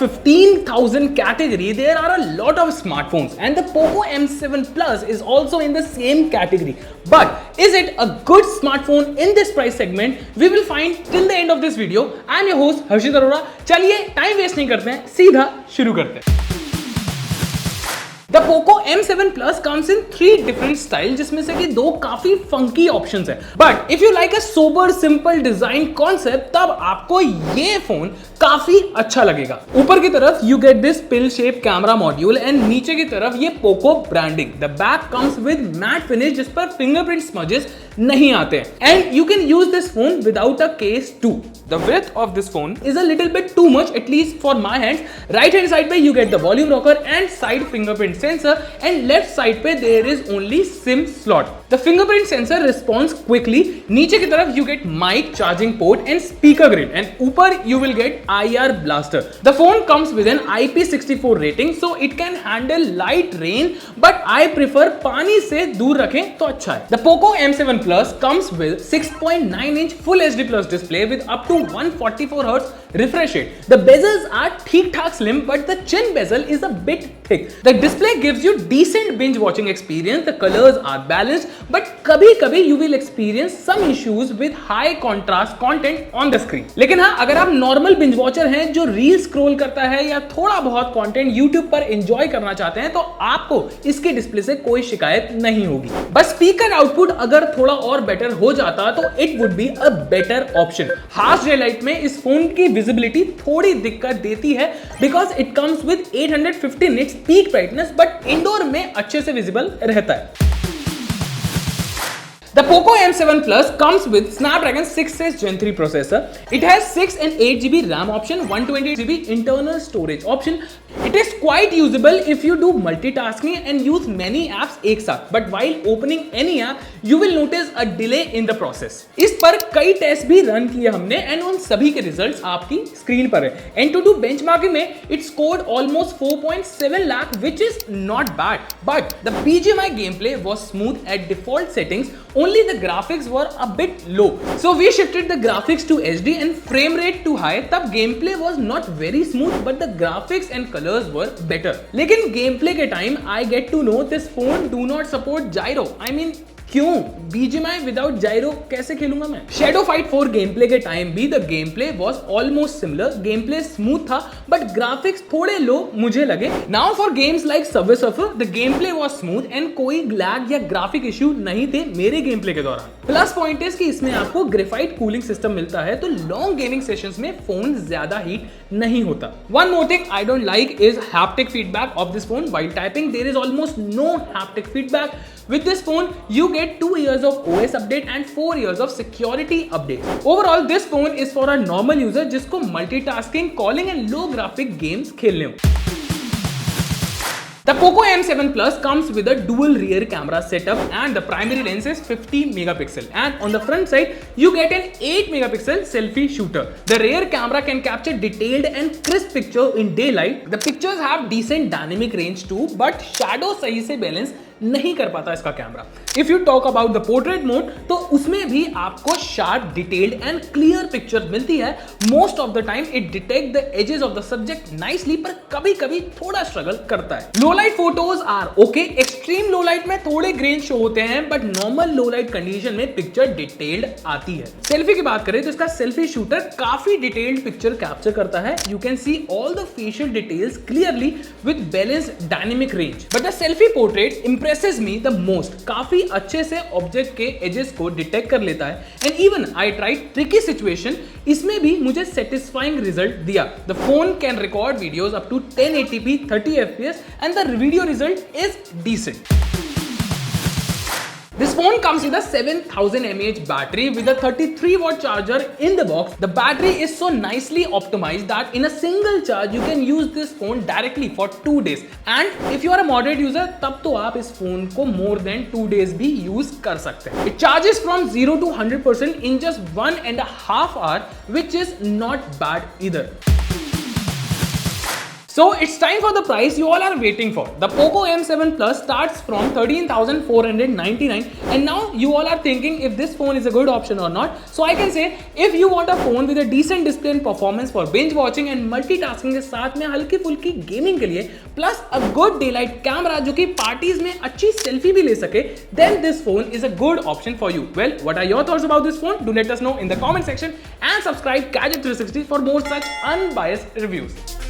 15,000 category, there are a lot of smartphones, and the Poco M7 Plus is also in the same category. But is it a good smartphone in this price segment? We will find till the end of this video. I am your host Harshit Arora. चलिए time waste नहीं करते हैं, सीधा शुरू करते हैं। The Poco M7 Plus comes in 3 different styles, जिसमें से कि 2 काफी फंकी ऑप्शंस है। But if you like a sober simple design concept, तब आपको ये फोन काफी अच्छा लगेगा। ऊपर की तरफ you get this pill shape camera module and नीचे की तरफ ये Poco branding. The back comes with matte finish जिस पर fingerprint smudges नहीं आते हैं। And you can use this phone without a case too. The width of this phone is a little bit too much, at least for my hands. Right hand side पे you get the volume rocker and side fingerprint sensor, and left side पे there is only SIM slot. The fingerprint sensor responds quickly. नीचे की तरफ you get mic, charging port and speaker grill, and ऊपर you will get IR blaster. The phone comes with an IP64 rating, so it can handle light rain, but I prefer पानी से दूर रखें तो अच्छा है। The Poco M7 Plus comes with 6.9-inch Full HD Plus display with up to 144 Hz refresh rate. The bezels are ठीक-ठाक slim, but the chin bezel is a bit thick. The display gives you decent binge watching experience. The colors are balanced, but कभी-कभी you will experience some issues with high contrast content on the screen. लेकिन हाँ, अगर आप normal binge watcher हैं जो reel scroll करता है या थोड़ा बहुत कंटेंट YouTube पर एंजॉय करना चाहते हैं, तो आपको इसके डिस्प्ले से कोई शिकायत नहीं होगी। बस स्पीकर आउटपुट अगर थोड़ा और बेटर हो जाता तो it would be a better option. Harsh day light में इस फोन की विजिबिलिटी थोड़ी दिक्कत देती है because it comes with 850 nits peak brightness, but indoor में अच्छे से विजिबल रहता है। The Poco M7 Plus comes with Snapdragon 6S Gen 3 processor. It has 6 and 8GB RAM option, 128GB internal storage option. It is quite usable if you do multitasking and use many apps एक साथ. But while opening any app, you will notice a delay in the process. इस पर कई test भी run किए हमने and उन सभी के रिजल्ट्स आपकी स्क्रीन पर है। And to do benchmarking में, it scored almost 4.7 lakh, which is not bad. But the BGMI gameplay was smooth at default settings. Only the graphics were a bit low. So we shifted the graphics to HD and frame rate to high. तब gameplay was not very smooth, but the graphics and colors were better. लेकिन gameplay के time I get to know this phone do not support gyro. I mean, क्यों? BGMI without जायरो कैसे खेलूंगा मैं? Shadow Fight 4 gameplay के time भी the gameplay was almost similar. Gameplay smooth था, but graphics थोड़े लो मुझे लगे। Now for games like Subway surfer the gameplay was smooth and कोई लैग या ग्राफिक इश्यू नहीं थे मेरे गेमप्ले के दौरान। प्लस पॉइंट इज कि इसमें आपको ग्रेफाइट कूलिंग सिस्टम मिलता है, तो लॉन्ग गेमिंग सेशंस में फोन ज्यादा हीट नहीं होता। One more thing I don't like is haptic feedback of this phone. While typing there is almost no haptic feedback. With this phone, you get 2 years of OS update and 4 years of security update. Overall, this phone is for a normal user जिसको multitasking, calling and low graphic games खेलने हो। The Poco M7 Plus comes with a dual rear camera setup and the primary lens is 50 megapixel, and on the front side you get an 8 megapixel selfie shooter. The rear camera can capture detailed and crisp picture in daylight. The pictures have decent dynamic range too, but shadow सही से balance नहीं कर पाता इसका camera. If you talk about the portrait mode, तो उसमें भी आपको sharp, detailed and clear picture मिलती है। Most of the time it detect the edges of the subject nicely, पर कभी कभी थोड़ा स्ट्रगल करता है। Low light photos are okay. Extreme low light में थोड़े ग्रेन शो होते हैं, but normal low light condition में पिक्चर डिटेल्ड आती है। सेल्फी की बात करें तो इसका सेल्फी शूटर काफी डिटेल्ड पिक्चर कैप्चर करता है। You can see all the facial details clearly with balanced dynamic range. But the selfie portrait impresses me the most. काफी अच्छे से ऑब्जेक्ट के एजेस को डिटेक्ट कर लेता है, and even I tried tricky situation, इसमें भी मुझे सेटिस्फाइंग रिजल्ट दिया। The phone can record videos up to 1080p 30 fps and the video result is decent. This phone comes with a 7000 mAh battery with a 33-watt charger in the box. The battery is so nicely optimized that in a single charge you can use this phone directly for 2 days. And if you are a moderate user, तब तो आप इस phone को more than 2 days भी use कर सकते हैं। It charges from 0 to 100% in just 1.5 hours, which is not bad either. So it's time for the price you all are waiting for. The Poco M7 Plus starts from 13,499 and now you all are thinking if this phone is a good option or not. So I can say if you want a phone with a decent display and performance for binge watching and multitasking के साथ में हल्की फुल्की gaming के लिए plus a good daylight camera जो कि parties में अच्छी सेल्फी भी ले सके, then this phone is a good option for you. Well, what are your thoughts about this phone? Do let us know in the comment section and subscribe Gadget 360 for more such unbiased reviews.